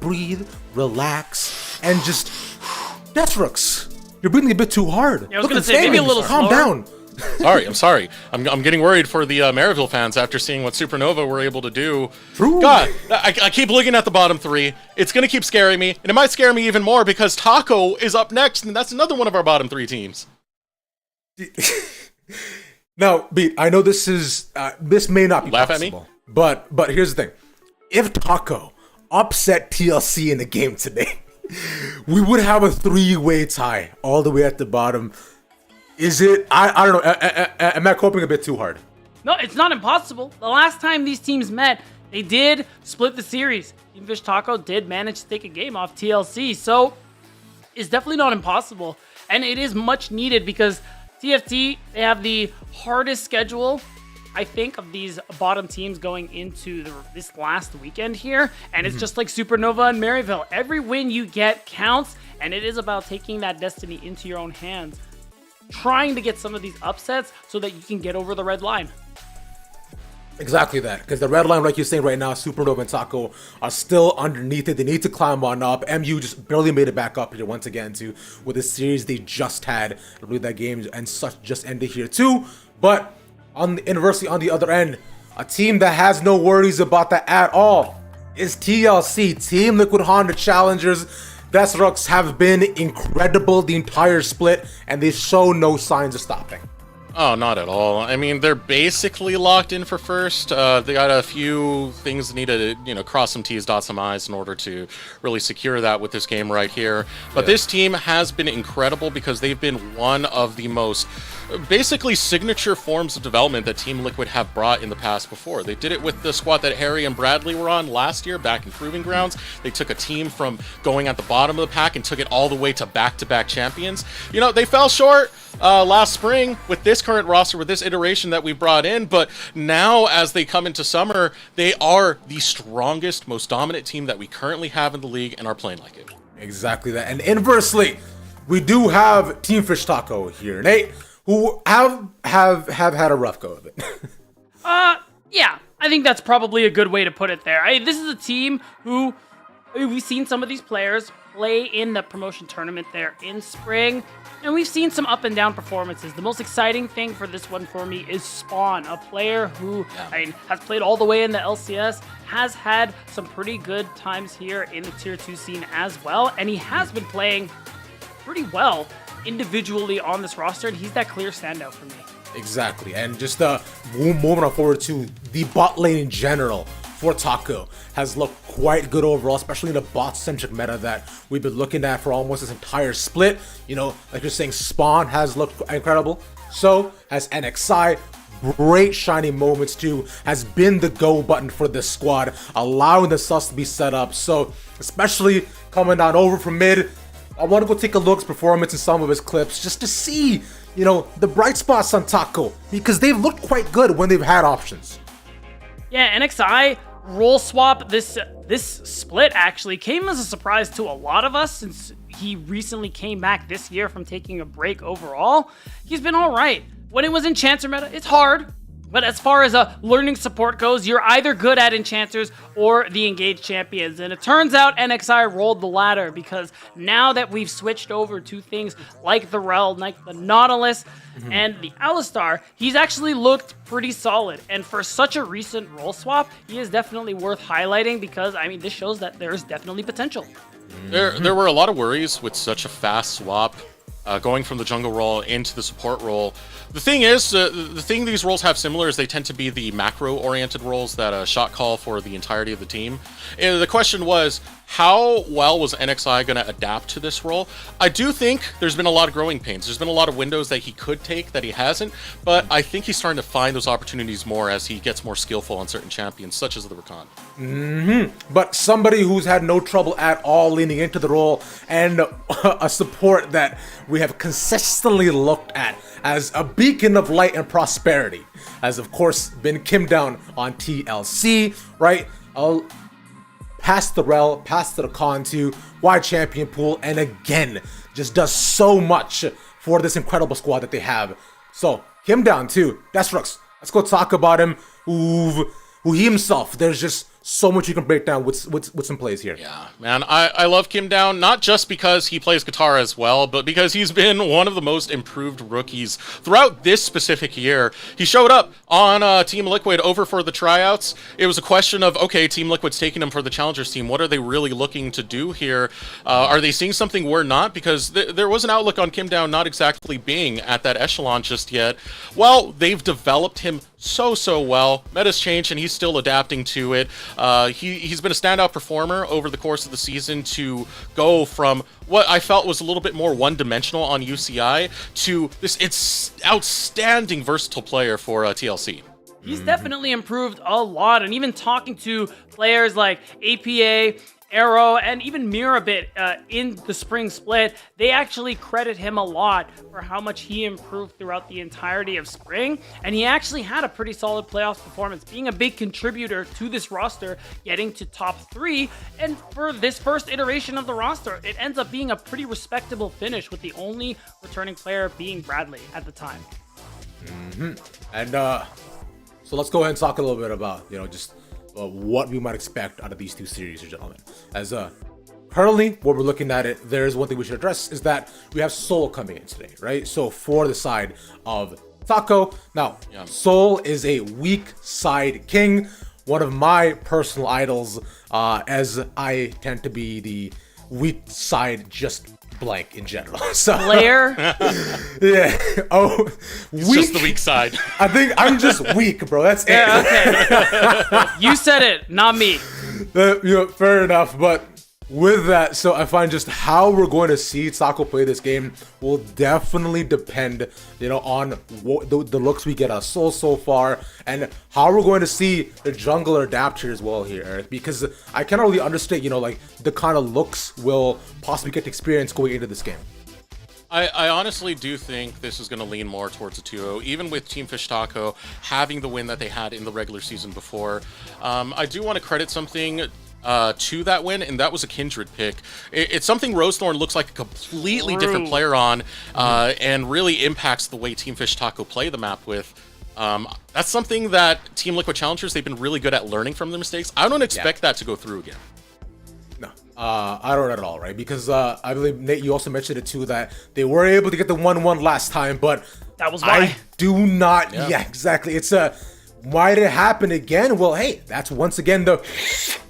breathe, relax, and just Deathrooks. You're breathing a bit too hard. Yeah, I was going to say, maybe a little calm down. I'm sorry. I'm getting worried for the Maryville fans after seeing what Supernova were able to do. True. God, I keep looking at the bottom three. It's going to keep scaring me, and it might scare me even more because Taco is up next, and that's another one of our bottom three teams. Now, Beat, I know this may not be Laugh possible, but here's the thing. If Taco upset TLC in the game today, we would have a three-way tie all the way at the bottom. Is it? I don't know. Am I coping a bit too hard? No, it's not impossible. The last time these teams met, they did split the series. Team Fish Taco did manage to take a game off TLC, so it's definitely not impossible. And it is much needed because TFT, they have the hardest schedule, I think, of these bottom teams going into this last weekend here. And it's just like Supernova and Maryville. Every win you get counts, and it is about taking that destiny into your own hands. Trying to get some of these upsets so that you can get over the red line. Exactly that, because the red line, like you're saying right now, Supernova and Taco are still underneath it. They need to climb on up. MU just barely made it back up here once again too with the series they just had. I believe that game and such just ended here too. But inversely, on the other end, a team that has no worries about that at all is TLC, Team Liquid Honda Challengers. Deathrooks have been incredible the entire split, and they show no signs of stopping. Oh, not at all. I mean, they're basically locked in for first. They got a few things that need to, cross some T's, dot some I's in order to really secure that with this game right here. But this team has been incredible because they've been one of the most basically signature forms of development that Team Liquid have brought in the past before. They did it with the squad that Harry and Bradley were on last year back in Proving Grounds. They took a team from going at the bottom of the pack and took it all the way to back-to-back champions. They fell short last spring with this current roster, with this iteration that we brought in, but now as they come into summer, they are the strongest, most dominant team that we currently have in the league and are playing like it. Exactly that. And inversely, we do have Team Fish Taco here, Nate, who have had a rough go of it. Yeah, I think that's probably a good way to put it there. This is a team who we've seen some of these players play in the promotion tournament there in spring, and we've seen some up and down performances. The most exciting thing for this one for me is Spawn, a player who has played all the way in the LCS, has had some pretty good times here in the Tier 2 scene as well, and he has been playing pretty well individually on this roster, and he's that clear standout for me. Exactly, and just moving on forward to the bot lane in general for Taco has looked quite good overall, especially in the bot-centric meta that we've been looking at for almost this entire split. Like you're saying, Spawn has looked incredible. So has NXI. Great shining moments too, has been the go button for this squad, allowing the sus to be set up. So especially coming down over from mid, I want to go take a look at his performance in some of his clips just to see, the bright spots on Taco, because they've looked quite good when they've had options. Yeah, NXI role swap this split actually came as a surprise to a lot of us since he recently came back this year from taking a break overall. He's been all right. When it was Enchanter meta, it's hard. But as far as learning support goes, you're either good at Enchanters or the Engaged Champions. And it turns out NXI rolled the latter because now that we've switched over to things like the Rel, like the Nautilus, and the Alistar, he's actually looked pretty solid. And for such a recent role swap, he is definitely worth highlighting because, this shows that there's definitely potential. There were a lot of worries with such a fast swap. Going from the jungle role into the support role. The thing is, the thing these roles have similar is they tend to be the macro-oriented roles that shot call for the entirety of the team. And the question was, how well was NXI going to adapt to this role? I do think there's been a lot of growing pains. There's been a lot of windows that he could take that he hasn't, but I think he's starting to find those opportunities more as he gets more skillful on certain champions, such as the Rakan. But somebody who's had no trouble at all leaning into the role, and a support that we have consistently looked at as a beacon of light and prosperity has, of course, been Kim down on TLC, right? Past the Rel, past the Con to wide champion pool, and again, just does so much for this incredible squad that they have. So, Kim down too. Deathrooks. Let's go talk about him. Who he himself, there's just so much you can break down with some plays here. Yeah, man, I love Kim Down, not just because he plays guitar as well, but because he's been one of the most improved rookies throughout this specific year. He showed up on Team Liquid over for the tryouts. It was a question of, okay, Team Liquid's taking him for the Challengers team. What are they really looking to do here? Are they seeing something we're not? Because there was an outlook on Kim Down not exactly being at that echelon just yet. Well, they've developed him so well. Meta's changed and he's still adapting to it. He's been a standout performer over the course of the season to go from what I felt was a little bit more one-dimensional on UCI to this outstanding versatile player for TLC. He's definitely improved a lot, and even talking to players like APA, Arrow, and even Mir a bit in the spring split, they actually credit him a lot for how much he improved throughout the entirety of spring, and he actually had a pretty solid playoff performance, being a big contributor to this roster, getting to top 3, and for this first iteration of the roster, it ends up being a pretty respectable finish, with the only returning player being Bradley at the time. And so let's go ahead and talk a little bit about, just what we might expect out of these two series, gentlemen. As currently, what we're looking at it, there's one thing we should address is that we have Soul coming in today, right? So for the side of Taco, now Soul is a weak side king, one of my personal idols, as I tend to be the weak side just blank in general. So Player? Yeah. Oh, It's just the weak side. I think I'm just weak, bro. That's it. Okay. You said it, not me. Fair enough. But with that, so I find just how we're going to see Taco play this game will definitely depend, on what the looks we get out of Soul so far, and how we're going to see the jungler adapt here as well here, Eric. Because I cannot really understate, like the kind of looks we'll possibly get to experience going into this game. I honestly do think this is going to lean more towards a 2-0, even with Team Fish Taco having the win that they had in the regular season before. I do want to credit something to that win, and that was a Kindred pick. It's something Rosethorn looks like a completely different player on, and really impacts the way Team Fish Taco play the map with. That's something that Team Liquid Challengers, they've been really good at learning from their mistakes. I don't expect that to go through again. No, I don't at all, right? Because I believe, Nate, you also mentioned it too, that they were able to get the 1-1 last time, but that was why. I do not. Yeah, exactly. It's why did it happen again? Well, hey, that's once again the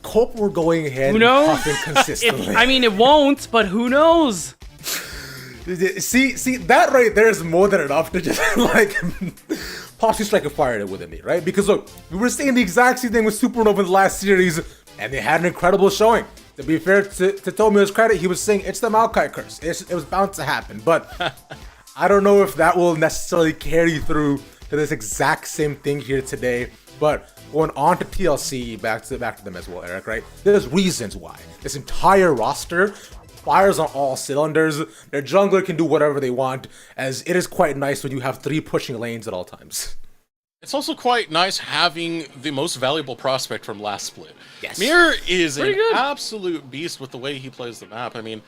cope we're going ahead. Who knows? And puffing consistently. It won't, but who knows? See, that right there is more than enough to just possibly strike a fire within me, right? Because look, we were saying the exact same thing with Supernova in the last series, and they had an incredible showing. To be fair to Tomio's credit, he was saying it's the Maokai curse. It was bound to happen, but I don't know if that will necessarily carry through to this exact same thing here today. But going on to TLC, back to them as well, Eric, right? There's reasons why this entire roster fires on all cylinders. Their jungler can do whatever they want, as it is quite nice when you have 3 pushing lanes at all times. It's also quite nice having the most valuable prospect from last split. Yes. Mir is an good. absolute beast with the way he plays the map. I mean,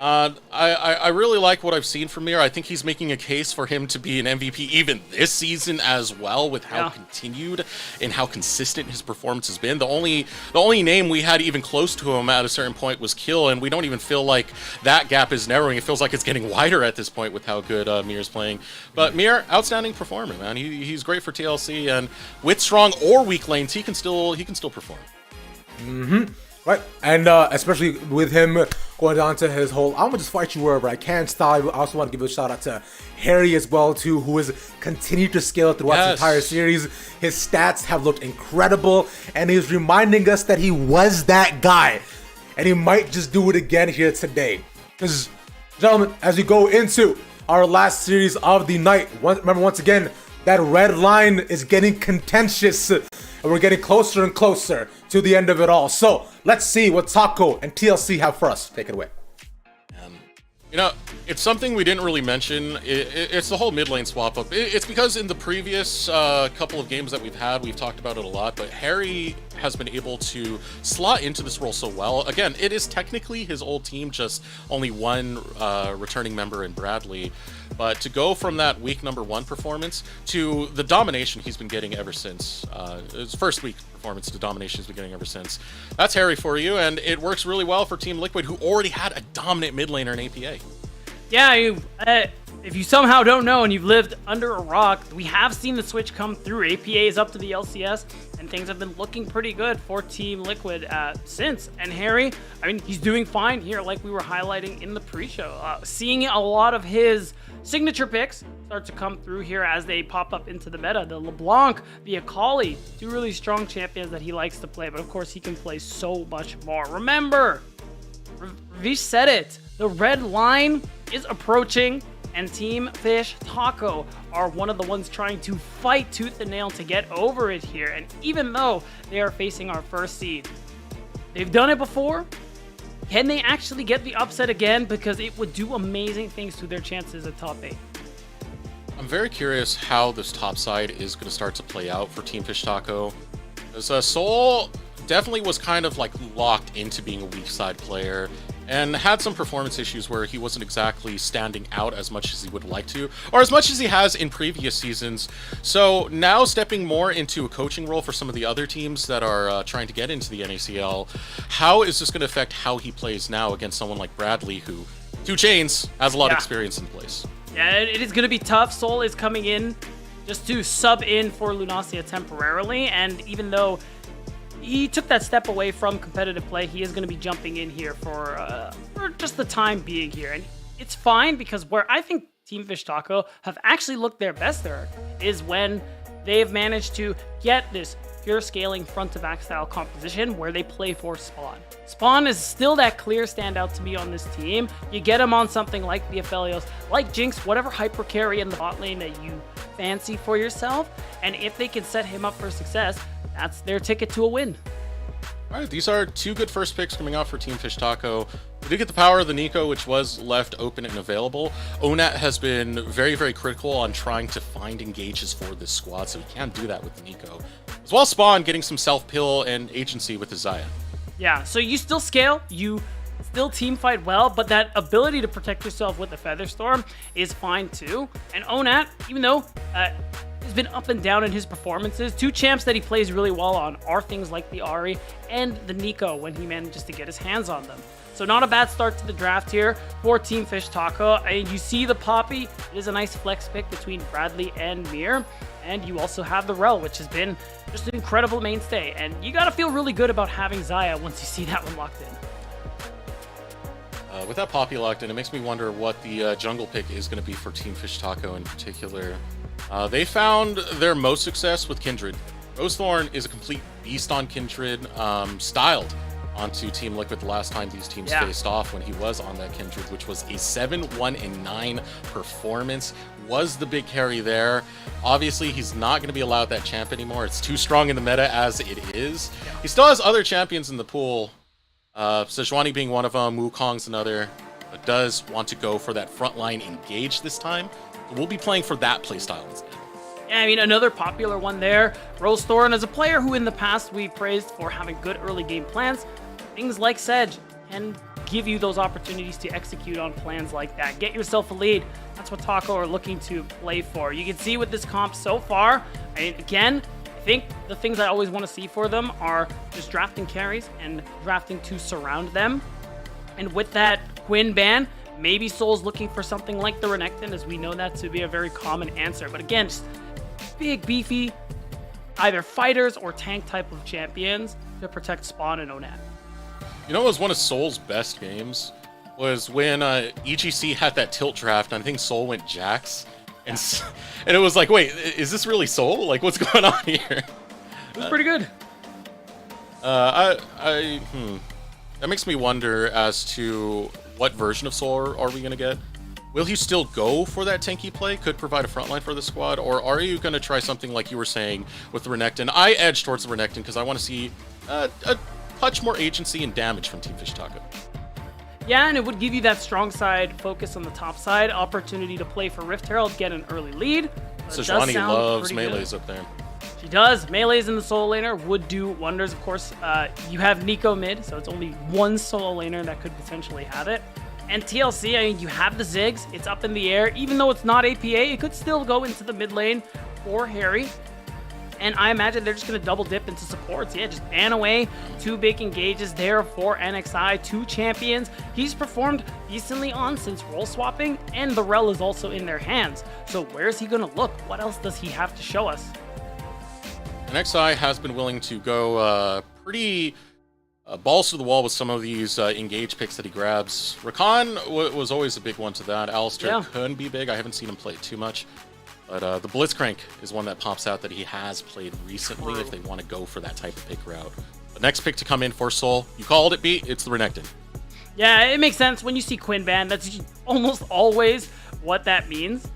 I really like what I've seen from Mir. I think he's making a case for him to be an MVP even this season as well, with how continued and how consistent his performance has been. The only name we had even close to him at a certain point was Kill, and we don't even feel like that gap is narrowing. It feels like it's getting wider at this point with how good Mir's playing. But Mir, outstanding performer, man. He's great for TLC, and with strong or weak lanes, he can still perform. Right, and especially with him going down to his whole "I'm gonna just fight you wherever I can" style. I also want to give a shout out to Harry as well too, who has continued to scale throughout the entire series. His stats have looked incredible, and he's reminding us that he was that guy, and he might just do it again here today. Because, gentlemen, as we go into our last series of the night, remember once again that red line is getting contentious. And we're getting closer and closer to the end of it all. So let's see what Taco and TLC have for us. Take it away. It's something we didn't really mention. It's the whole mid lane swap up. It's because in the previous couple of games that we've had, we've talked about it a lot. But Harry has been able to slot into this role so well. Again, it is technically his old team, just only one returning member in Bradley. But to go from that week number 1 performance to the domination he's been getting ever since, his first week performance to domination he's been getting ever since, that's hairy for you, and it works really well for Team Liquid, who already had a dominant mid laner in APA. Yeah, if you somehow don't know and you've lived under a rock, we have seen the switch come through. APA is up to the LCS, and things have been looking pretty good for Team Liquid since. And Harry, I mean, he's doing fine here, like we were highlighting in the pre-show. Seeing a lot of his signature picks start to come through here as they pop up into the meta. The LeBlanc, the Akali, 2 really strong champions that he likes to play, but of course he can play so much more. Remember, Ravish said it, the red line is approaching, and Team Fish Taco are one of the ones trying to fight tooth and nail to get over it here. And even though they are facing our first seed, they've done it before. Can they actually get the upset again? Because it would do amazing things to their chances at top 8. I'm very curious how this top side is going to start to play out for Team Fish Taco. Because Soul definitely was kind of like locked into being a weak side player, and had some performance issues where he wasn't exactly standing out as much as he would like to, or as much as he has in previous seasons. So now stepping more into a coaching role for some of the other teams that are trying to get into the NACL, how is this going to affect how he plays now against someone like Bradley, who, 2 Chains, has a lot of experience in place? Yeah, it is going to be tough. Soul is coming in just to sub in for Lunacia temporarily, and even though he took that step away from competitive play, he is going to be jumping in here for just the time being here. And it's fine, because where I think Team Fish Taco have actually looked their best there is when they've managed to get this pure scaling front to back style composition where they play for Spawn. Spawn is still that clear standout to me on this team. You get him on something like the Aphelios, like Jinx, whatever hyper carry in the bot lane that you fancy for yourself. And if they can set him up for success, that's their ticket to a win. All right, these are 2 good first picks coming out for Team Fish Taco. We did get the power of the Nico, which was left open and available. Onat has been very, very critical on trying to find engages for this squad, so he can't do that with the Nico. As well as Spawn getting some self-pill and agency with his Xayah. Yeah, so you still scale, you still team fight well, but that ability to protect yourself with the Featherstorm is fine too. And Onat, even though he's been up and down in his performances, 2 champs that he plays really well on are things like the Ahri and the Nico when he manages to get his hands on them. So not a bad start to the draft here for Team Fish Taco. And you see the Poppy, it is a nice flex pick between Bradley and Mir. And you also have the Rel, which has been just an incredible mainstay. And you gotta feel really good about having Xayah once you see that one locked in. With that Poppy locked in, it makes me wonder what the jungle pick is going to be for Team Fish Taco in particular. They found their most success with Kindred. Rosethorn is a complete beast on Kindred, styled onto Team Liquid the last time these teams faced off when he was on that Kindred, which was a 7-1-9 performance. Was the big carry there. Obviously, he's not going to be allowed that champ anymore. It's too strong in the meta as it is. He still has other champions in the pool, Sejuani being one of them, Wukong's another, but does want to go for that frontline engage this time. So we'll be playing for that playstyle instead. Yeah, I mean, another popular one there. Rosethorn is a player who in the past we praised for having good early game plans. Things like Sedge can give you those opportunities to execute on plans like that. Get yourself a lead. That's what Taco are looking to play for. You can see with this comp so far, again, I think the things I always want to see for them are just drafting carries and drafting to surround them. And with that Quinn ban, maybe Soul's looking for something like the Renekton, as we know that to be a very common answer. But again, just big, beefy, either fighters or tank type of champions to protect Spawn and Onat. You know what was one of Soul's best games? Was when EGC had that tilt draft, and I think Soul went Jax. And it was like, wait, is this really Soul? Like, what's going on here? It was pretty good. That makes me wonder as to what version of Soul are we going to get? Will he still go for that tanky play? Could provide a frontline for the squad? Or are you going to try something like you were saying with the Renekton? I edge towards the Renekton because I want to see a touch more agency and damage from Team Fish Taco. Yeah, and it would give you that strong side focus on the top side, opportunity to play for Rift Herald, get an early lead. Sejuani loves melees up there. She does. Melees in the solo laner would do wonders. Of course, you have Nico mid, so it's only one solo laner that could potentially have it. And TLC, I mean, you have the Ziggs. It's up in the air. Even though it's not APA, it could still go into the mid lane for Harry. And I imagine they're just going to double dip into supports. Yeah, just ban away 2 big engages there for NXI, 2 champions. He's performed decently on since role swapping, and the rel is also in their hands. So where is he going to look? What else does he have to show us? NXI has been willing to go pretty balls to the wall with some of these engage picks that he grabs. Rakan was always a big one to that. Alistair could be big. I haven't seen him play it too much. But the Blitzcrank is one that pops out that he has played recently if they want to go for that type of pick route. The next pick to come in for Soul, you called it, B, it's the Renekton. Yeah, it makes sense when you see Quinn ban. That's almost always what that means.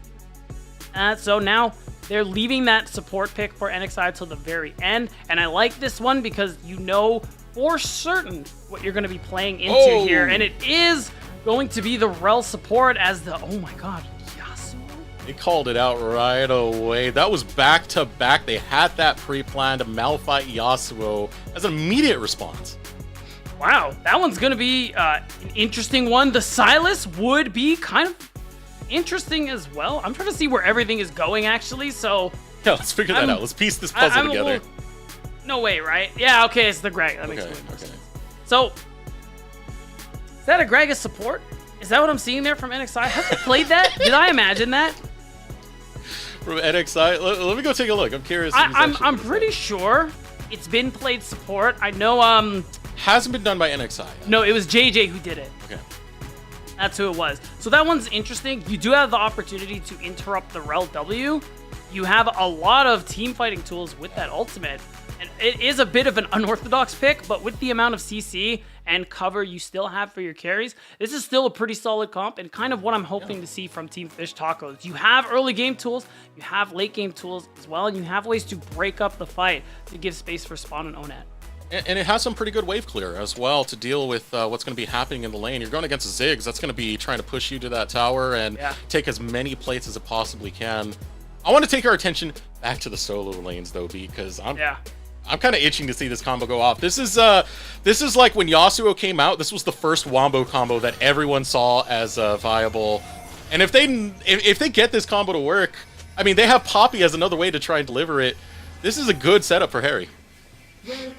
So now they're leaving that support pick for NXI till the very end. And I like this one because you know for certain what you're going to be playing into here. And it is going to be the rel support as the, oh my god, Yasuo. They called it out right away. That was back to back. They had that pre-planned Malphite Yasuo as an immediate response. Wow, that one's going to be an interesting one. The Silas would be kind of interesting as well. I'm trying to see where everything is going, actually, so... Yeah, let's figure that out. Let's piece this puzzle together. No way, right? Yeah, okay, it's the Greg. That makes sense. So, is that a Gragas support? Is that what I'm seeing there from NXI? Have they played that? Did I imagine that? From NXI? Let me go take a look. I'm curious. I'm pretty sure it's been played support. I know, Hasn't been done by NXI. No, it was JJ who did it. Okay. That's who it was. So that one's interesting. You do have the opportunity to interrupt the rel W. You have a lot of team fighting tools with that ultimate. And it is a bit of an unorthodox pick, but with the amount of CC and cover you still have for your carries, this is still a pretty solid comp and kind of what I'm hoping to see from Team Fish Tacos. You have early game tools, you have late game tools as well, and you have ways to break up the fight to give space for Spawn and Onet. And it has some pretty good wave clear as well to deal with what's going to be happening in the lane. You're going against Ziggs. That's going to be trying to push you to that tower and take as many plates as it possibly can. I want to take our attention back to the solo lanes, though, because I'm kind of itching to see this combo go off. This is like when Yasuo came out. This was the first Wombo combo that everyone saw as viable. And if they get this combo to work, I mean, they have Poppy as another way to try and deliver it. This is a good setup for Harry.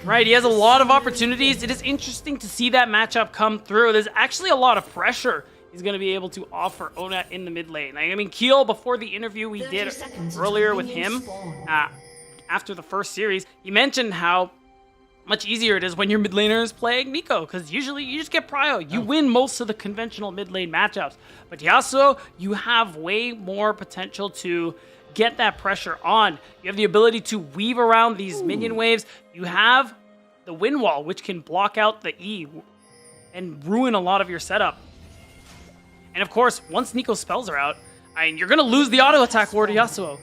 Right, he has a lot of opportunities. It is interesting to see that matchup come through. There's actually a lot of pressure he's going to be able to offer Onet in the mid lane. I mean, Keel, before the interview we did earlier with him, after the first series, he mentioned how much easier it is when your mid laner is playing Nico, because usually you just get prio. You win most of the conventional mid lane matchups. But Yasuo, you have way more potential to get that pressure on. You have the ability to weave around these minion waves. You have the wind wall, which can block out the E and ruin a lot of your setup. And of course, once Nico's spells are out, you're going to lose the auto attack war to Yasuo.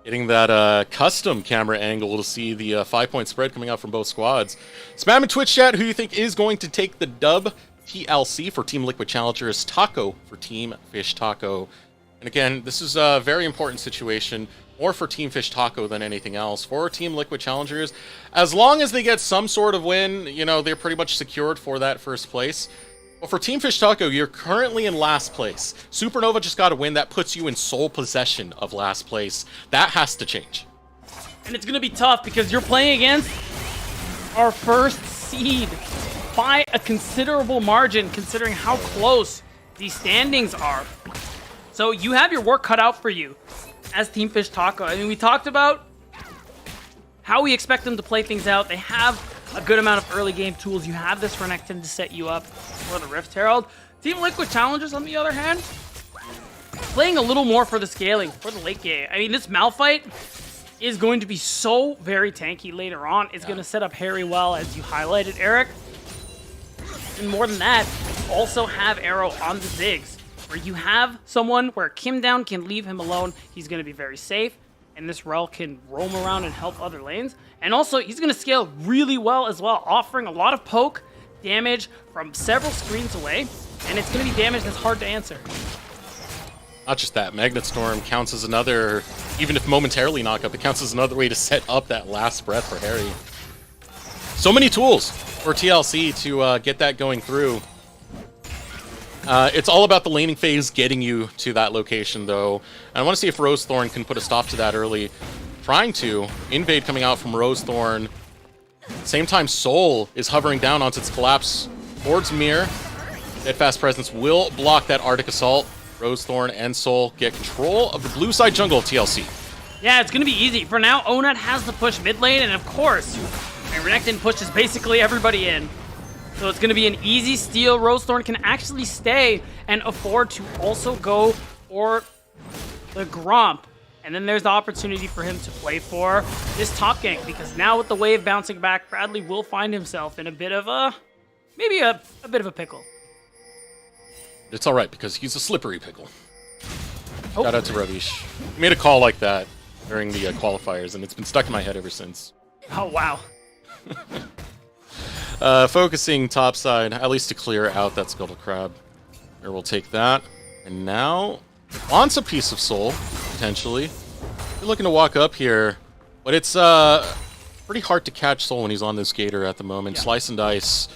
Getting that custom camera angle to see the 5-point spread coming out from both squads. Spam in Twitch chat who you think is going to take the dub. TLC for Team Liquid Challengers, Taco for Team Fish Taco. And again, this is a very important situation, more for Team Fish Taco than anything else. For Team Liquid Challengers, as long as they get some sort of win, you know, they're pretty much secured for that first place. But for Team Fish Taco, you're currently in last place. Supernova just got a win. That puts you in sole possession of last place. That has to change. And it's going to be tough because you're playing against our first seed by a considerable margin, considering how close these standings are. So you have your work cut out for you as Team Fish Taco. I mean, we talked about how we expect them to play things out. They have a good amount of early game tools. You have this Renekton to set you up for the Rift Herald. Team Liquid Challengers, on the other hand, playing a little more for the scaling, for the late game. I mean, this Malphite is going to be so very tanky later on. It's going to set up Harry well, as you highlighted, Eric. And more than that, you also have Arrow on the Ziggs, where you have someone where Kim Down can leave him alone. He's going to be very safe, and this Rel can roam around and help other lanes. And also, he's going to scale really well as well, offering a lot of poke damage from several screens away, and it's going to be damage that's hard to answer. not just that, Magnet Storm counts as another, even if momentarily knock up, it counts as another way to set up that last breath for Harry. So many tools for TLC to get that going through. It's all about the laning phase getting you to that location, though. And I want to see if Rosethorn can put a stop to that early. Trying to. Invade coming out from Rosethorn. Same time, Soul is hovering down onto its collapse towards Mir. Steadfast Presence will block that Arctic Assault. Rosethorn and Soul get control of the blue side jungle of TLC. Yeah, it's going to be easy. For now, Onat has to push mid lane, and of course, Renekton pushes basically everybody in. So it's going to be an easy steal. Rosethorn can actually stay and afford to also go for the Gromp. And then there's the opportunity for him to play for this top gank, because now with the wave bouncing back, Bradley will find himself in a bit of a, maybe a bit of a pickle. It's all right, because he's a slippery pickle. Oh. Shout out to Ravish. He made a call like that during the qualifiers, and it's been stuck in my head ever since. Oh, wow. Focusing top side, at least to clear out that Scuttle Crab. Here, we'll take that. And now, wants a piece of Soul, potentially. You're looking to walk up here, but it's pretty hard to catch Soul when he's on this gator at the moment. Yeah. Slice and dice.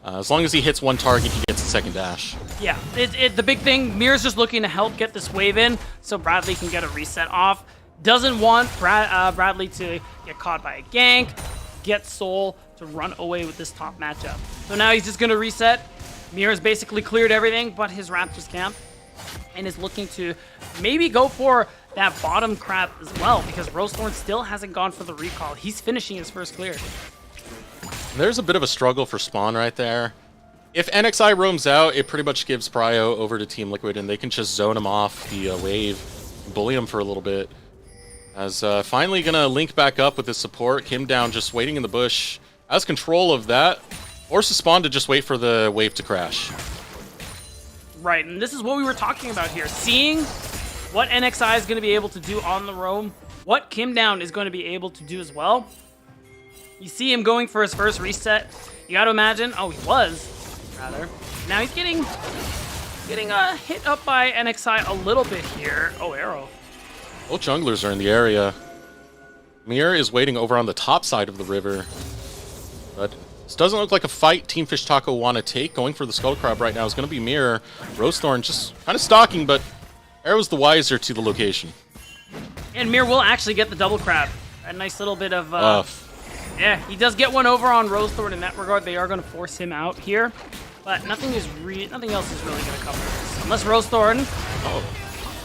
As long as he hits one target, he gets a second dash. Yeah, the big thing, Mir's just looking to help get this wave in so Bradley can get a reset off. Doesn't want Bradley to get caught by a gank, get Soul to run away with this top matchup. So now he's just going to reset. Mir's basically cleared everything but his Raptors camp and is looking to maybe go for that bottom crab as well, because Rosethorn still hasn't gone for the recall. He's finishing his first clear. There's a bit of a struggle for Spawn right there. If NXI roams out, it pretty much gives Prio over to Team Liquid, and they can just zone him off the wave, bully him for a little bit. As finally gonna link back up with his support, Kim down just waiting in the bush. Has control of that. Forces Spawn to just wait for the wave to crash. Right, and this is what we were talking about here. Seeing what NXI is going to be able to do on the roam, what Kim Down is going to be able to do as well. You see him going for his first reset. You got to imagine, oh, he was, rather. Now he's getting hit up by NXI a little bit here. Oh, arrow. Both junglers are in the area. Mir is waiting over on the top side of the river. But this doesn't look like a fight Team Fish Taco want to take. Going for the Skull Crab right now is going to be Mir. Rosethorn just kind of stalking, but Arrow's the wiser to the location. And Mir will actually get the double crab. A nice little bit of... yeah, he does get one over on Rosethorn in that regard. They are going to force him out here. But nothing else is really going to cover this. Unless Rosethorn... Oh.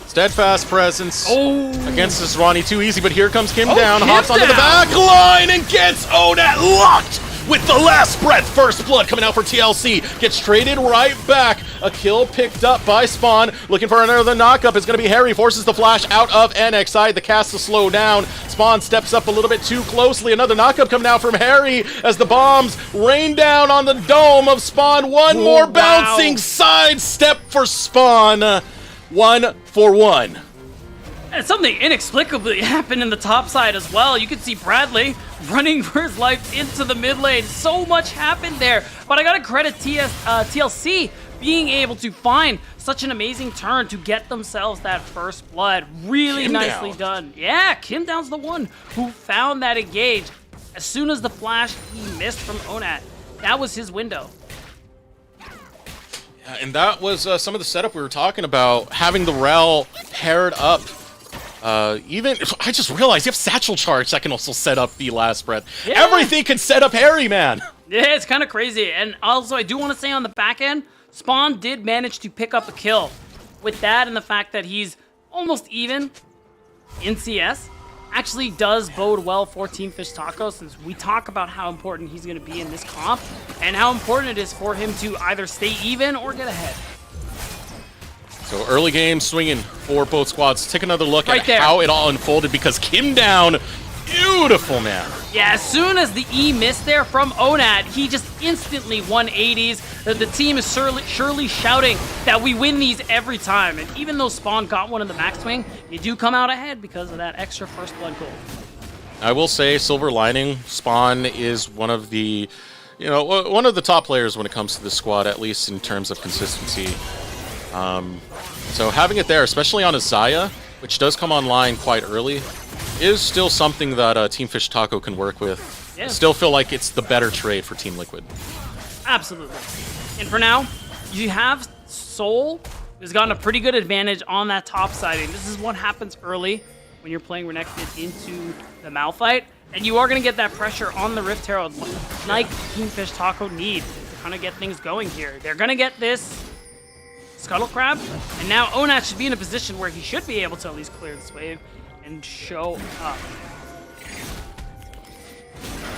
Steadfast Presence against this Ronnie, too easy, but here comes Kim Down, hops onto the back line and gets Onat locked with the last breath. First blood coming out for TLC, gets traded right back. A kill picked up by Spawn, looking for another knockup. It's going to be Harry, forces the flash out of NXI, the cast to slow down. Spawn steps up a little bit too closely. Another knockup coming out from Harry as the bombs rain down on the dome of Spawn. One more bouncing side step for Spawn. 1-for-1. And something inexplicably happened in the top side as well. You can see Bradley running for his life into the mid lane. So much happened there. But I gotta credit TLC being able to find such an amazing turn to get themselves that first blood. Really nicely done. Yeah, Kim Down's the one who found that engage. As soon as the flash he missed from Onat, that was his window. And that was some of the setup we were talking about, having the Rel paired up. Even, I just realized you have Satchel Charge that can also set up the last breath. Yeah. Everything can set up Harry, man. Yeah, it's kind of crazy. And also, I do want to say on the back end, Spawn did manage to pick up a kill. With that and the fact that he's almost even in CS, actually does bode well for Team Fish Taco, since we talk about how important he's going to be in this comp and how important it is for him to either stay even or get ahead. So early game swinging for both squads. Take another look at how it all unfolded, because Kim Down, beautiful, man. Yeah, as soon as the E missed there from Onat, he just instantly 180s. The team is surely shouting that we win these every time. And even though Spawn got one in the max swing, you do come out ahead because of that extra first blood goal. I will say, silver lining, Spawn is one of the, one of the top players when it comes to this squad, at least in terms of consistency. So having it there, especially on a Zaya, which does come online quite early, is still something that Team Fish Taco can work with. Yeah. I still feel like it's the better trade for Team Liquid. Absolutely. And for now, you have Soul, who's gotten a pretty good advantage on that top siding. This is what happens early when you're playing Renekton into the Malphite, and you are going to get that pressure on the Rift Herald like Team Fish Taco need to kind of get things going here. They're going to get this Scuttle Crab, and now Onat should be in a position where he should be able to at least clear this wave and show up.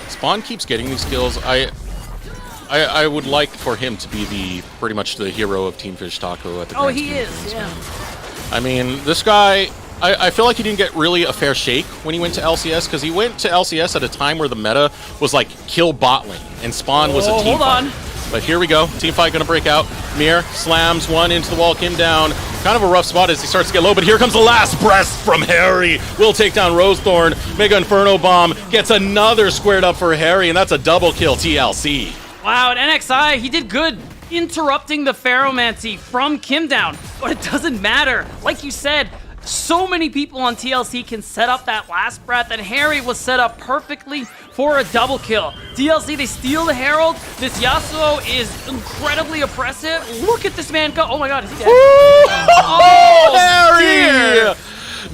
Spawn keeps getting these kills. I would like for him to be pretty much the hero of Team Fish Taco at the Grand He Scheme of is, things, yeah. man. I mean, this guy, I feel like he didn't get really a fair shake when he went to LCS, because he went to LCS at a time where the meta was like kill bot lane, and Spawn was a team hold fight. on. But here we go, team fight gonna break out. Mir slams one into the wall, Kim down. Kind of a rough spot as he starts to get low, but here comes the last breath from Harry. Will take down Rosethorn. Mega Inferno Bomb gets another squared up for Harry, and that's a double kill TLC. Wow, and NXI, he did good interrupting the Pharomancy from Kim down, but it doesn't matter. Like you said, so many people on TLC can set up that last breath, and Harry was set up perfectly for a double kill. TLC, they steal the Herald. This Yasuo is incredibly oppressive. Look at this man go. Oh my god, is he dead? Oh, Harry! dear.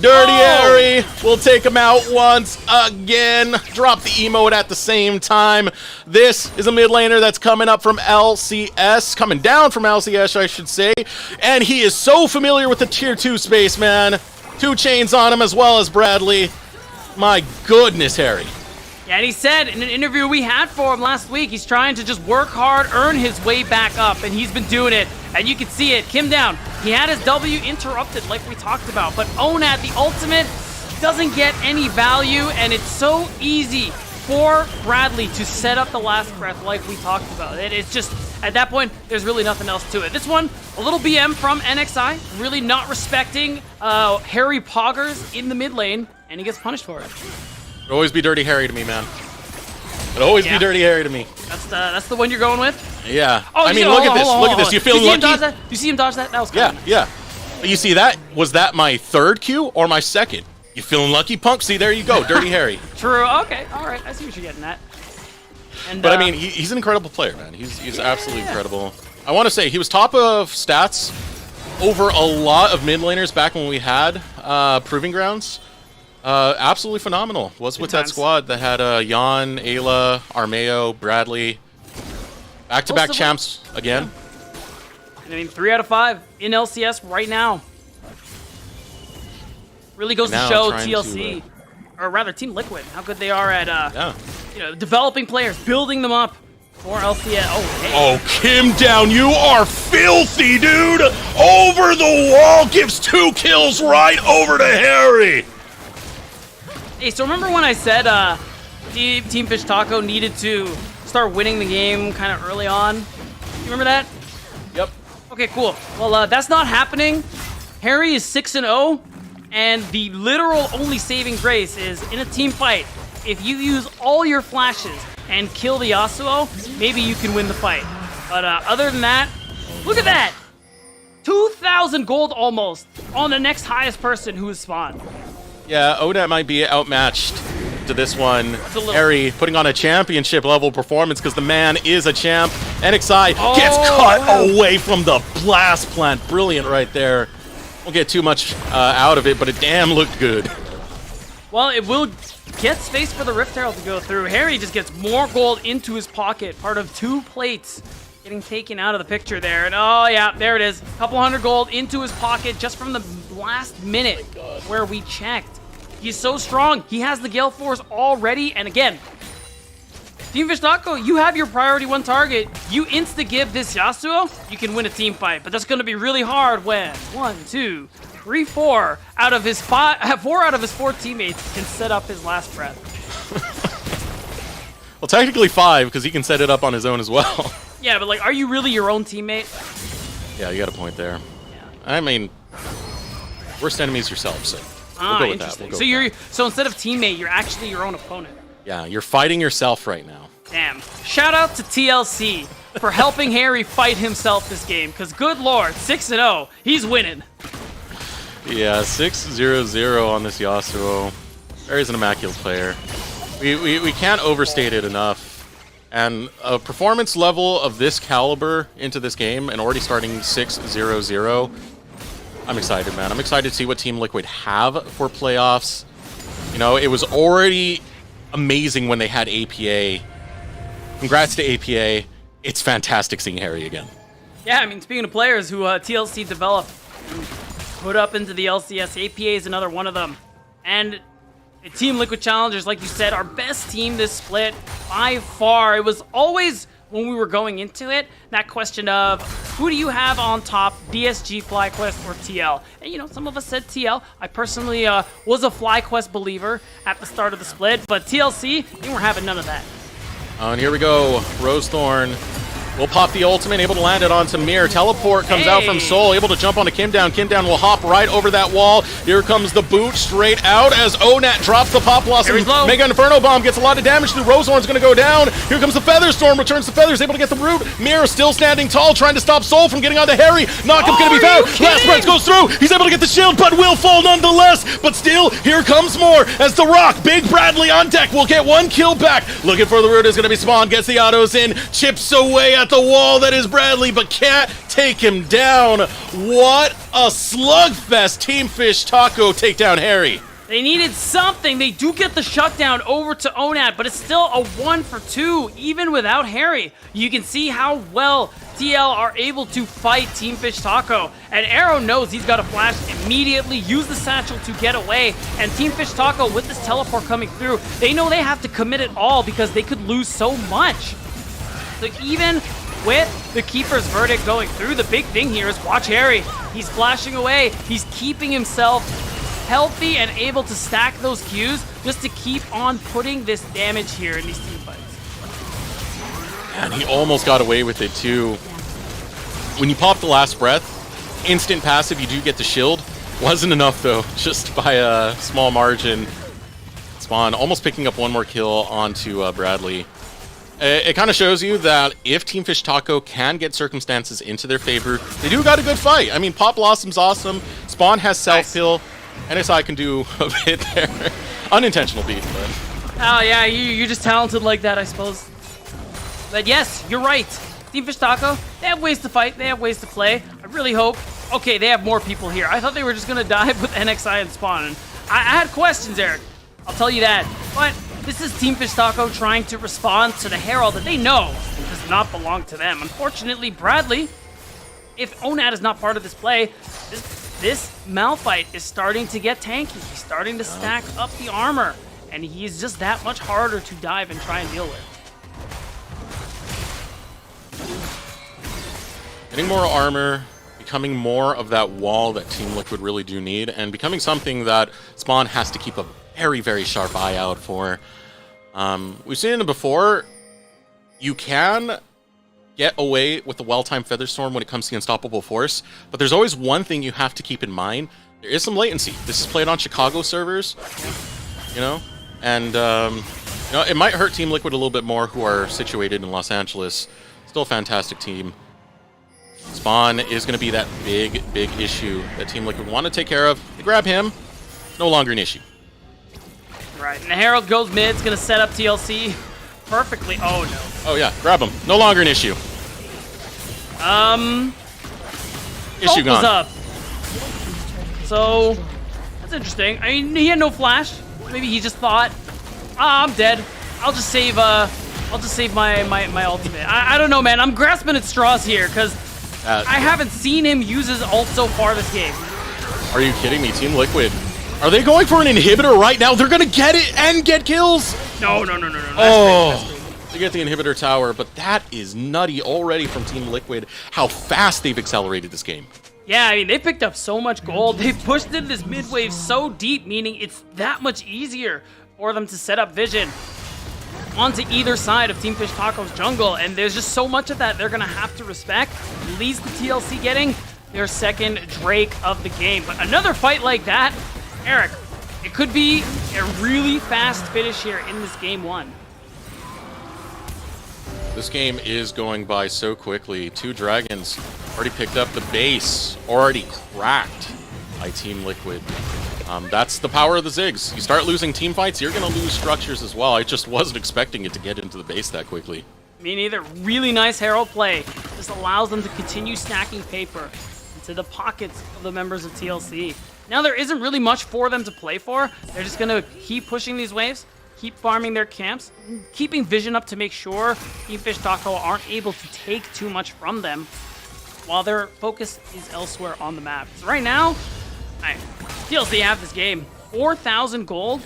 Dirty Harry will take him out once again. Drop the emote at the same time. This is a mid laner that's coming up from LCS, coming down from LCS, I should say. And he is so familiar with the tier 2 space, man. 2 chains on him as well as Bradley. My goodness, Harry. Yeah, and he said in an interview we had for him last week, he's trying to just work hard, earn his way back up, and he's been doing it. And you can see it. Kim down. He had his W interrupted like we talked about, but Onat, the ultimate, doesn't get any value, and it's so easy for Bradley to set up the last breath like we talked about. It's just, at that point, there's really nothing else to it. This one, a little BM from NXI, really not respecting Harry Poggers in the mid lane, and he gets punished for it. It'll always be Dirty Harry to me, man. It'll always be Dirty Harry to me. That's the one you're going with? Yeah. Oh, I mean, look at this. Look at this. You feeling lucky? You see him dodge that? That was kind of nice. Yeah. But you see that? Was that my third Q or my second? You feeling lucky, punk? See, there you go. Dirty Harry. True. Okay. All right. I see what you're getting at. And, but I mean, he's an incredible player, man. He's absolutely incredible. I want to say he was top of stats over a lot of mid laners back when we had Proving Grounds. Absolutely phenomenal. Was with that squad that had Jan, Ayla, Armeo, Bradley. Back-to-back champs again. And I mean, 3 out of 5 in LCS right now. Really goes to show TLC, or rather Team Liquid, how good they are at developing players, building them up for LCS. Oh, hey. Oh, Kim down, you are filthy, dude! Over the wall, gives 2 kills right over to Harry! Hey, so remember when I said Team Fish Taco needed to start winning the game kind of early on? You remember that? Yep. Okay, cool. Well, that's not happening. Harry is 6-0, and the literal only saving grace is in a team fight. If you use all your flashes and kill the Yasuo, maybe you can win the fight. But other than that, look at that! 2,000 gold almost on the next highest person who is spawned. Yeah, Onat might be outmatched to this one. Harry putting on a championship level performance because the man is a champ. NXI gets cut away from the blast plant. Brilliant right there. Won't get too much out of it, but it damn looked good. Well, it will get space for the Rift Herald to go through. Harry just gets more gold into his pocket, part of 2 plates getting taken out of the picture there. And oh yeah, there it is. A couple hundred gold into his pocket just from the last minute where we checked. He's so strong. He has the Gale Force already. And again, Team Fish Taco, you have your priority 1 target. You insta-give this Yasuo, you can win a team fight. But that's going to be really hard when 1, 2, 3, 4 out of his 4 teammates can set up his last breath. Well, technically 5 because he can set it up on his own as well. Yeah, but like, are you really your own teammate? Yeah, you got a point there. Yeah. I mean, worst enemy's yourself, so we'll go with that. We'll go So instead of teammate, you're actually your own opponent. Yeah, you're fighting yourself right now. Damn. Shout out to TLC. for helping Harry fight himself this game, because good lord, 6-0, he's winning. Yeah, 6-0-0 on this Yasuo. Harry's an immaculate player. We can't overstate it enough. And a performance level of this caliber into this game, and already starting 6-0-0, I'm excited, man. I'm excited to see what Team Liquid have for playoffs. You know, it was already amazing when they had APA. Congrats to APA. It's fantastic seeing Harry again. Yeah, I mean, speaking of players who TLC developed and put up into the LCS, APA is another one of them. And Team Liquid Challengers, like you said, our best team this split by far. It was always, when we were going into it, that question of who do you have on top, DSG, FlyQuest, or TL? And you know, some of us said TL. I personally was a FlyQuest believer at the start of the split, but TLC, we weren't having none of that. And here we go. Rosethorn will pop the ultimate, able to land it onto Mir. Teleport comes out from Soul, able to jump onto Kimdown. Kimdown will hop right over that wall. Here comes the boot straight out as Onat drops the Pop Blossom. Mega Inferno Bomb gets a lot of damage through. Rosethorn's going to go down. Here comes the Featherstorm, returns the Feathers, able to get the root. Mir still standing tall, trying to stop Soul from getting onto Harry. Knockup's going to be found. Last Breath goes through. He's able to get the shield, but will fall nonetheless. But still, here comes more as The Rock, Big Bradley on deck, will get one kill back. Looking for the root is going to be Spawn, gets the autos in, chips away at the wall that is Bradley, but can't take him down. What a slugfest. Team Fish Taco take down Harry. They needed something. They do get the shutdown over to Onat, but it's still a 1-for-2, even without Harry. You can see how well TL are able to fight Team Fish Taco. And Arrow knows he's got to flash immediately, use the satchel to get away. And Team Fish Taco, with this teleport coming through, they know they have to commit it all because they could lose so much. So even with the Keeper's Verdict going through, the big thing here is watch Harry. He's flashing away. He's keeping himself healthy and able to stack those Qs just to keep on putting this damage here in these team fights. And he almost got away with it too. When you pop the Last Breath, instant passive, you do get the shield. Wasn't enough though, just by a small margin. Spawn almost picking up one more kill onto Bradley. It kind of shows you that if Team Fish Taco can get circumstances into their favor, they do got a good fight. I mean, Pop Blossom's awesome. Spawn has self-heal. NSI can do a bit there. Unintentional beat, but... Oh, yeah, you're just talented like that, I suppose. But yes, you're right. Team Fish Taco, they have ways to fight. They have ways to play. I really hope... Okay, they have more people here. I thought they were just going to dive with NXI and Spawn. And I had questions, Eric. I'll tell you that. But... this is Team Fish Taco trying to respond to the Herald that they know does not belong to them. Unfortunately, Bradley, if Onat is not part of this play, this Malphite is starting to get tanky. He's starting to stack up the armor, and he's just that much harder to dive and try and deal with. Getting more armor, becoming more of that wall that Team Liquid really do need, and becoming something that Spawn has to keep a very, very sharp eye out for. We've seen it before. You can get away with the well-timed Featherstorm when it comes to Unstoppable Force, but there's always one thing you have to keep in mind. There is some latency. This is played on Chicago servers, you know, and you know, it might hurt Team Liquid a little bit more, who are situated in Los Angeles. Still a fantastic team. Spawn is going to be that big, big issue that Team Liquid want to take care of. They grab him, no longer an issue. Right, and the Herald goes mid. It's going to set up TLC perfectly. Oh, no. Oh, yeah. Grab him. No longer an issue. Issue gone. Was up. So, that's interesting. I mean, he had no flash. Maybe he just thought, I'm dead. I'll just save my ultimate. I don't know, man. I'm grasping at straws here, because I haven't seen him use his ult so far this game. Are you kidding me? Team Liquid. Are they going for an inhibitor right now? They're going to get it and get kills. No. Oh, they get the inhibitor tower, but that is nutty already from Team Liquid, how fast they've accelerated this game. Yeah, I mean, they picked up so much gold. They've pushed into this mid wave so deep, meaning it's that much easier for them to set up vision onto either side of Team Fish Taco's jungle, and there's just so much of that they're going to have to respect. Leads the TLC getting their second Drake of the game. But another fight like that, Eric, it could be a really fast finish here in this game one. This game is going by so quickly. 2 dragons already picked up the base, already cracked by Team Liquid. That's the power of the Ziggs. You start losing team fights, you're going to lose structures as well. I just wasn't expecting it to get into the base that quickly. Me neither. Really nice Herald play. Just allows them to continue stacking paper into the pockets of the members of TLC. Now there isn't really much for them to play for. They're just going to keep pushing these waves, keep farming their camps, keeping vision up to make sure Team Fish Taco aren't able to take too much from them while their focus is elsewhere on the map. So right now, TLC have this game. 4,000 gold.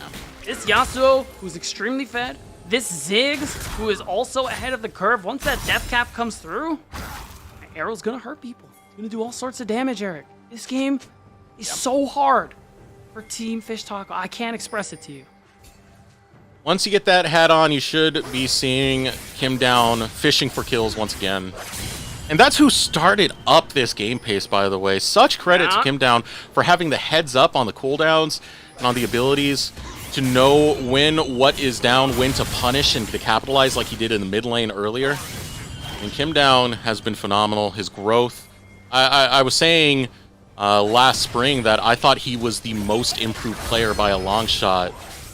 This Yasuo, who's extremely fed. This Ziggs, who is also ahead of the curve. Once that death cap comes through, Arrow's gonna hurt people. It's gonna do all sorts of damage, Eric. This game is so hard for Team Fish Taco. I can't express it to you. Once you get that hat on, you should be seeing Kim Down fishing for kills once again. And that's who started up this game pace, by the way. Such credit to Kim Down for having the heads up on the cooldowns and on the abilities to know what is down, when to punish and to capitalize like he did in the mid lane earlier. And Kim Down has been phenomenal. His growth. I was saying last spring that I thought he was the most improved player by a long shot.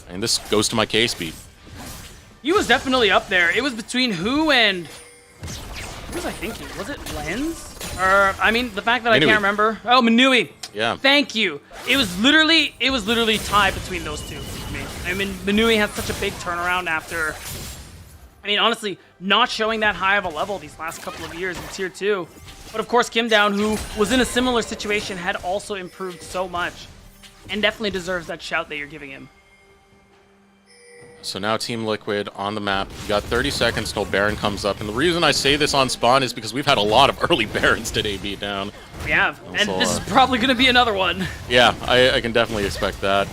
And this goes to my K-speed. He was definitely up there. It was between who and... What was I thinking? Was it Lens? Or, I mean, the fact that I can't remember. Oh, Manui. Yeah. Thank you. It was literally tied between those two for me. I mean, Manui had such a big turnaround after, I mean, honestly, not showing that high of a level these last couple of years in Tier 2. But of course, Kim Down, who was in a similar situation, had also improved so much. And definitely deserves that shout that you're giving him. So now Team Liquid on the map. You got 30 seconds till Baron comes up. And the reason I say this on spawn is because we've had a lot of early Barons today beat down. We have. And this is probably going to be another one. Yeah, I can definitely expect that.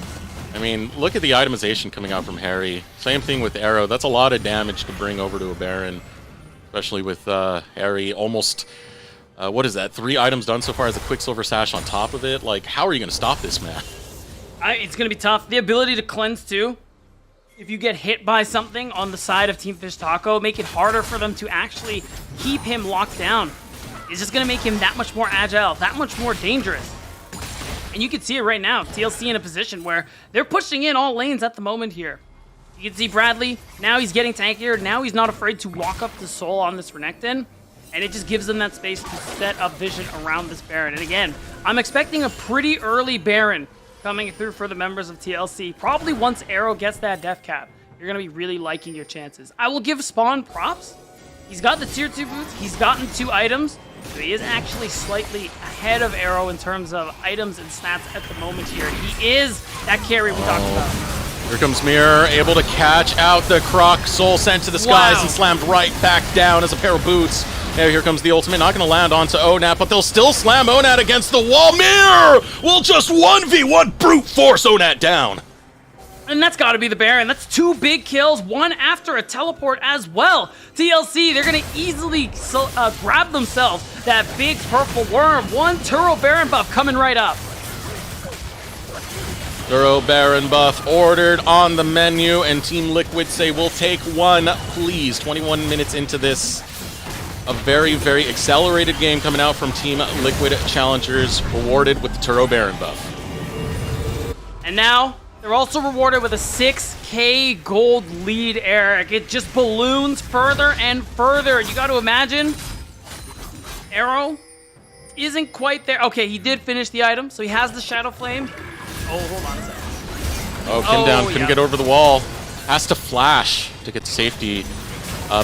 I mean, look at the itemization coming out from Harry. Same thing with Arrow. That's a lot of damage to bring over to a Baron. Especially with Harry almost, what is that, 3 items done so far as a Quicksilver Sash on top of it? Like, how are you going to stop this, man? It's going to be tough. The ability to cleanse, too. If you get hit by something on the side of Team Fish Taco, make it harder for them to actually keep him locked down. It's just going to make him that much more agile, that much more dangerous. And you can see it right now. TLC in a position where they're pushing in all lanes at the moment here. You can see Bradley. Now he's getting tankier. Now he's not afraid to walk up the Soul on this Renekton. And it just gives them that space to set up vision around this Baron. And again, I'm expecting a pretty early Baron coming through for the members of TLC. Probably once Arrow gets that death cap, you're going to be really liking your chances. I will give Spawn props. He's got the Tier 2 boots. He's gotten 2 items. So he is actually slightly ahead of Arrow in terms of items and stats at the moment here. He is that carry we talked about. Here comes Mirror, able to catch out the Croc. Soul sent to the skies and slammed right back down as a pair of boots. And here comes the ultimate, not going to land onto Onat, but they'll still slam Onat against the wall. Mirror will just 1v1 brute force Onat down. And that's got to be the Baron. That's 2 big kills, 1 after a teleport as well. TLC, they're going to easily grab themselves that big purple worm. 1 Turo Baron buff coming right up. Turo Baron buff ordered on the menu, and Team Liquid say, we'll take 1, please. 21 minutes into this. A very, very accelerated game coming out from Team Liquid Challengers, rewarded with the Turo Baron buff. And now, they're also rewarded with a 6k gold lead, Eric. It just balloons further and further. You got to imagine, Arrow isn't quite there. Okay, he did finish the item, so he has the Shadow Flame. Oh, hold on a second. Oh, Kim Down couldn't get over the wall. Has to flash to get to safety.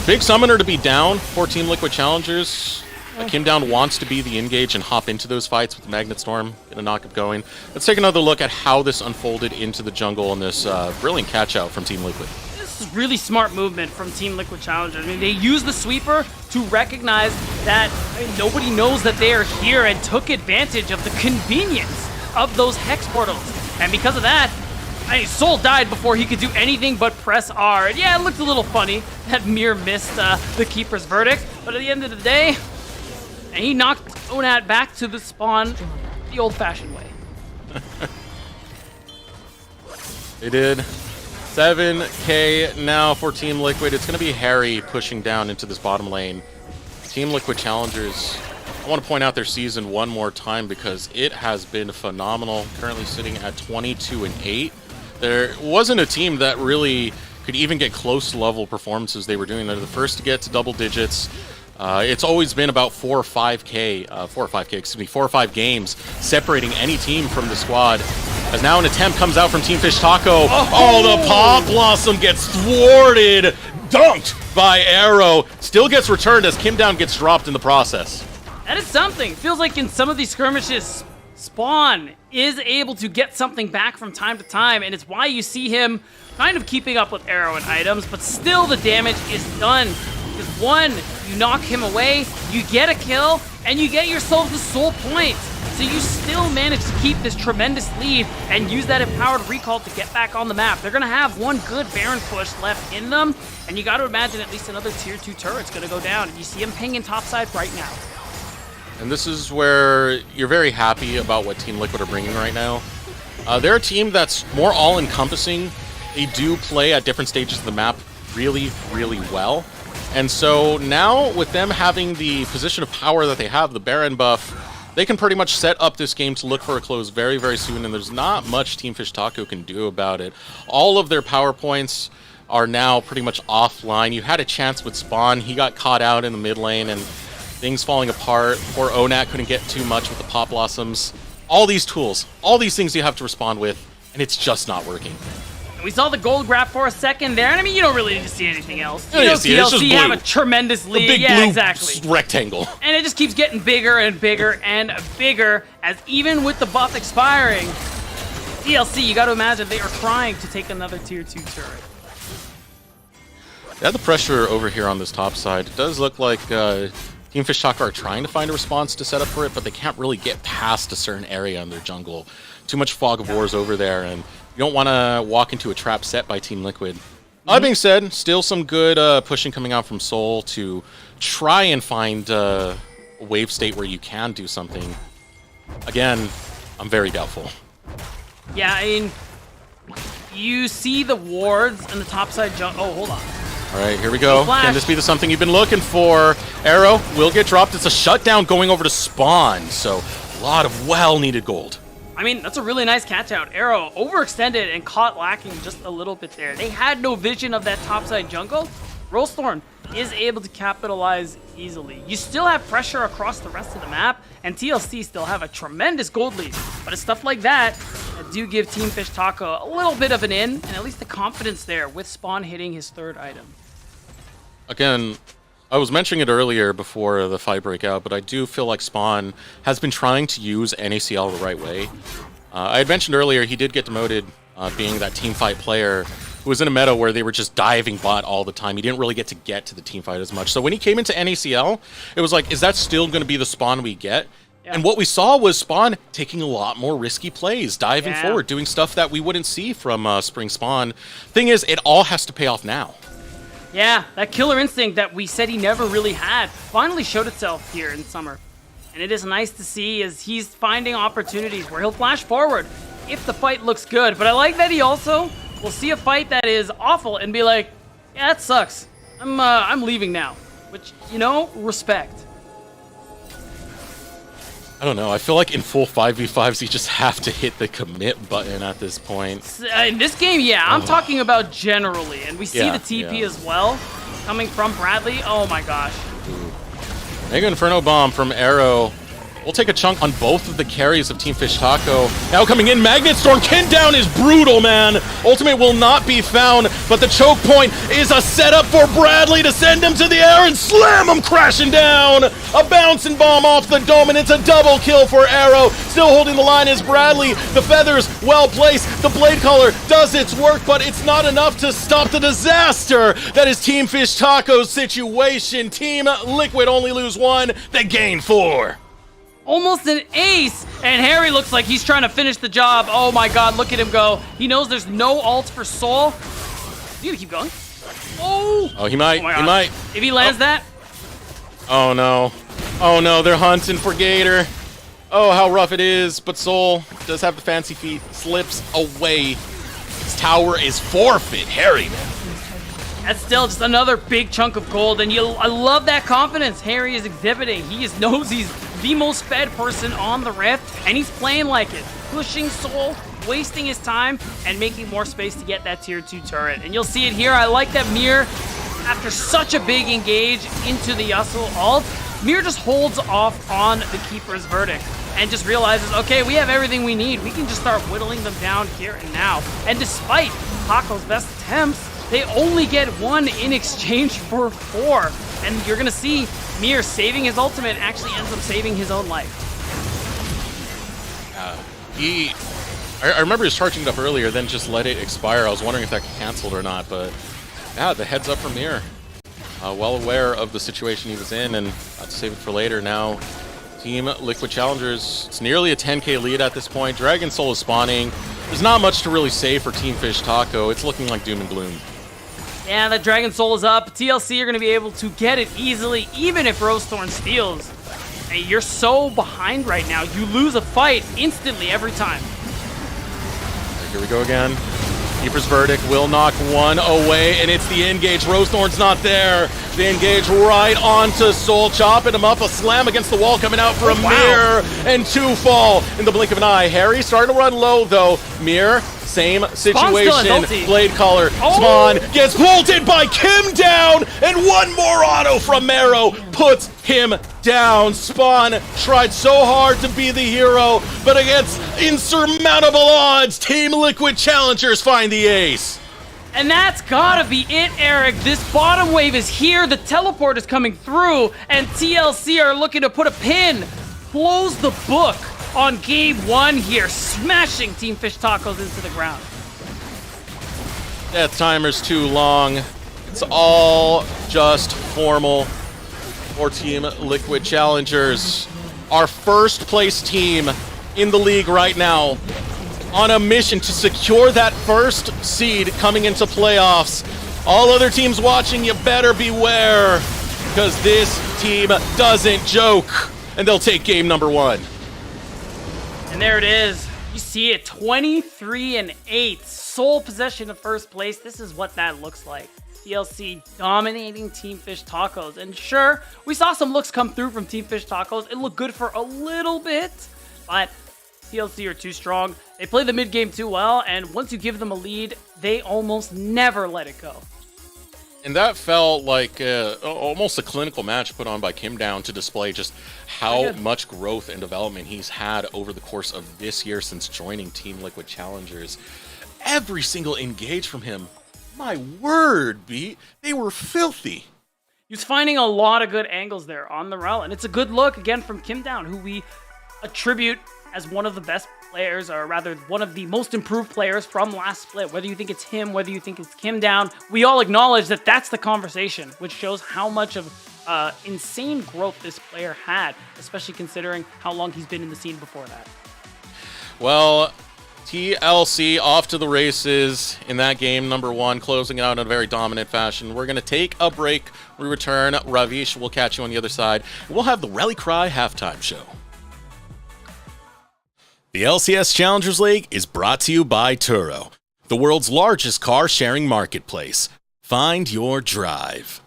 Big summoner to be down for Team Liquid Challengers. Kim Down wants to be the engage and hop into those fights with the Magnet Storm, get a knockup going. Let's take another look at how this unfolded into the jungle and this brilliant catch-out from Team Liquid. This is really smart movement from Team Liquid Challengers. I mean, they used the sweeper to recognize that nobody knows that they are here and took advantage of the convenience of those hex portals. And because of that, Soul died before he could do anything but press R. And yeah, it looked a little funny that Mir missed the Keeper's verdict, but at the end of the day, and he knocked Onat back to the spawn the old-fashioned way. They did. 7K now for Team Liquid. It's going to be Harry pushing down into this bottom lane. Team Liquid Challengers, I want to point out their season one more time because it has been phenomenal. Currently sitting at 22-8. There wasn't a team that really could even get close to level performances they were doing. They're the first to get to double digits. It's always been about 4 or 5 games separating any team from the squad. As now an attempt comes out from Team Fish Taco. Oh, the Pop Blossom gets thwarted, dunked by Arrow. Still gets returned as Kim Down gets dropped in the process. That is something. Feels like in some of these skirmishes, Spawn is able to get something back from time to time, and it's why you see him kind of keeping up with Arrow and items, but still the damage is done. Because one, you knock him away, you get a kill, and you get yourself the soul point. So you still manage to keep this tremendous lead and use that empowered recall to get back on the map. They're going to have one good Baron push left in them, and you got to imagine at least another tier 2 turret's going to go down. And you see him pinging topside right now. And this is where you're very happy about what Team Liquid are bringing right now. They're a team that's more all-encompassing. They do play at different stages of the map really, really well. And so now with them having the position of power that they have, the Baron buff, they can pretty much set up this game to look for a close very, very soon, and there's not much Team Fish Taco can do about it. All of their power points are now pretty much offline. You had a chance with Spawn. He got caught out in the mid lane, and things falling apart. Poor Onat couldn't get too much with the Pop Blossoms. All these tools, all these things you have to respond with, and it's just not working. We saw the gold grab for a second there, and I mean, you don't really need to see anything else. You know, TLC have a tremendous lead. Big yeah, blue exactly. rectangle. And it just keeps getting bigger and bigger and bigger, as even with the buff expiring, TLC, you got to imagine they are trying to take another tier 2 turret. They have the pressure over here on this top side. It does look like Team Fish Taco are trying to find a response to set up for it, but they can't really get past a certain area in their jungle. Too much fog of wars over there, and you don't want to walk into a trap set by Team Liquid. That being said, still some good pushing coming out from Soul to try and find a wave state where you can do something. Again, I'm very doubtful. Yeah, I mean, you see the wards and the topside jump. Oh, hold on. All right, here we go. Flash. Can this be the something you've been looking for? Arrow will get dropped. It's a shutdown going over to Spawn, so a lot of well-needed gold. I mean, that's a really nice catch out. Arrow overextended and caught lacking just a little bit there. They had no vision of that topside jungle. Rollstorm is able to capitalize easily. You still have pressure across the rest of the map, and TLC still have a tremendous gold lead. But it's stuff like that that do give Team Fish Taco a little bit of an in, and at least the confidence there with Spawn hitting his 3rd item. Again, I was mentioning it earlier before the fight breakout, but I do feel like Spawn has been trying to use NACL the right way. I had mentioned earlier he did get demoted being that team fight player who was in a meta where they were just diving bot all the time. He didn't really get to the team fight as much. So when he came into NACL, it was like, is that still going to be the Spawn we get? Yeah. And what we saw was Spawn taking a lot more risky plays, diving forward, doing stuff that we wouldn't see from Spring Spawn. Thing is, it all has to pay off now. Yeah, that killer instinct that we said he never really had finally showed itself here in summer. And it is nice to see as he's finding opportunities where he'll flash forward if the fight looks good. But I like that he also will see a fight that is awful and be like, yeah, that sucks. I'm leaving now. Which, you know, respect. I don't know. I feel like in full 5v5s, you just have to hit the commit button at this point. In this game, yeah, I'm talking about generally. And we see the TP as well coming from Bradley. Oh my gosh. Mega Inferno Bomb from Arrow. We'll take a chunk on both of the carries of Team Fish Taco. Now coming in, Magnet Storm. Ken down is brutal, man. Ultimate will not be found, but the choke point is a setup for Bradley to send him to the air and slam him crashing down. A bouncing bomb off the dome, and it's a double kill for Arrow. Still holding the line is Bradley. The feathers well placed. The blade collar does its work, but it's not enough to stop the disaster that is Team Fish Taco's situation. Team Liquid only lose 1, they gain 4. Almost an ace, and Harry looks like he's trying to finish the job. Oh my god, look at him go. He knows there's no ult for Soul. You gotta keep going. Oh, he might. Oh he might. If he lands that. Oh no. Oh no, they're hunting for Gator. Oh, how rough it is, but Soul does have the fancy feet. Slips away. His tower is forfeit. Harry, man. That's still just another big chunk of gold, and I love that confidence Harry is exhibiting. He knows he's the most fed person on the Rift, and he's playing like it. Pushing Soul, wasting his time, and making more space to get that tier 2 turret. And you'll see it here. I like that Mir, after such a big engage into the Yasuo ult, Mir just holds off on the Keeper's verdict and just realizes, okay, we have everything we need. We can just start whittling them down here and now. And despite Taco's best attempts, they only get 1 in exchange for 4. And you're gonna see Mir saving his ultimate actually ends up saving his own life. I remember he was charging it up earlier, then just let it expire. I was wondering if that canceled or not, but yeah, the heads up from Mir. Well aware of the situation he was in, and to save it for later. Now, Team Liquid Challengers, it's nearly a 10k lead at this point. Dragon Soul is spawning. There's not much to really say for Team Fish Taco. It's looking like doom and gloom. Yeah, the Dragon Soul is up. TLC are going to be able to get it easily, even if Rosethorn steals. Hey, you're so behind right now. You lose a fight instantly every time. Here we go again. Keeper's Verdict will knock 1 away, and it's the engage. Rosethorn's not there. They engage right onto Soul, chopping him up. A slam against the wall coming out for a Mir, and 2 fall in the blink of an eye. Harry starting to run low, though. Mir, same situation. Blade Caller, Spawn gets bolted by Kim down, and 1 more auto from Marrow puts him down. Spawn tried so hard to be the hero, but against insurmountable odds, Team Liquid Challengers find the ace. And that's gotta be it, Eric. This bottom wave is here, the teleport is coming through, and TLC are looking to put a pin. Blows the book on game 1 here, smashing Team Fish Tacos into the ground. Death timer's too long. It's all just formal for Team Liquid Challengers. Our first place team in the league right now, on a mission to secure that first seed coming into playoffs. All other teams watching, you better beware, because this team doesn't joke, and they'll take game number 1. And there it is. You see it, 23-8, sole possession of first place. This is what that looks like. TLC dominating Team Fish Tacos. And sure, we saw some looks come through from Team Fish Tacos. It looked good for a little bit, but TLC are too strong. They play the mid game too well, and once you give them a lead, they almost never let it go. And that felt like almost a clinical match put on by Kim Down to display just how much growth and development he's had over the course of this year since joining Team Liquid Challengers. Every single engage from him, my word, B, they were filthy. He was finding a lot of good angles there on the rel, and it's a good look again from Kim Down, who we attribute as one of the best players, or rather one of the most improved players from last split. Whether you think it's him, whether you think it's Kim Down, we all acknowledge that that's the conversation, which shows how much of insane growth this player had, especially considering how long he's been in the scene before that. Well, TLC off to the races in that game number 1, closing it out in a very dominant fashion. We're going to take a break. We return. Ravish will catch you on the other side. We'll have the Rally Cry halftime show. The LCS Challengers League is brought to you by Turo, the world's largest car-sharing marketplace. Find your drive.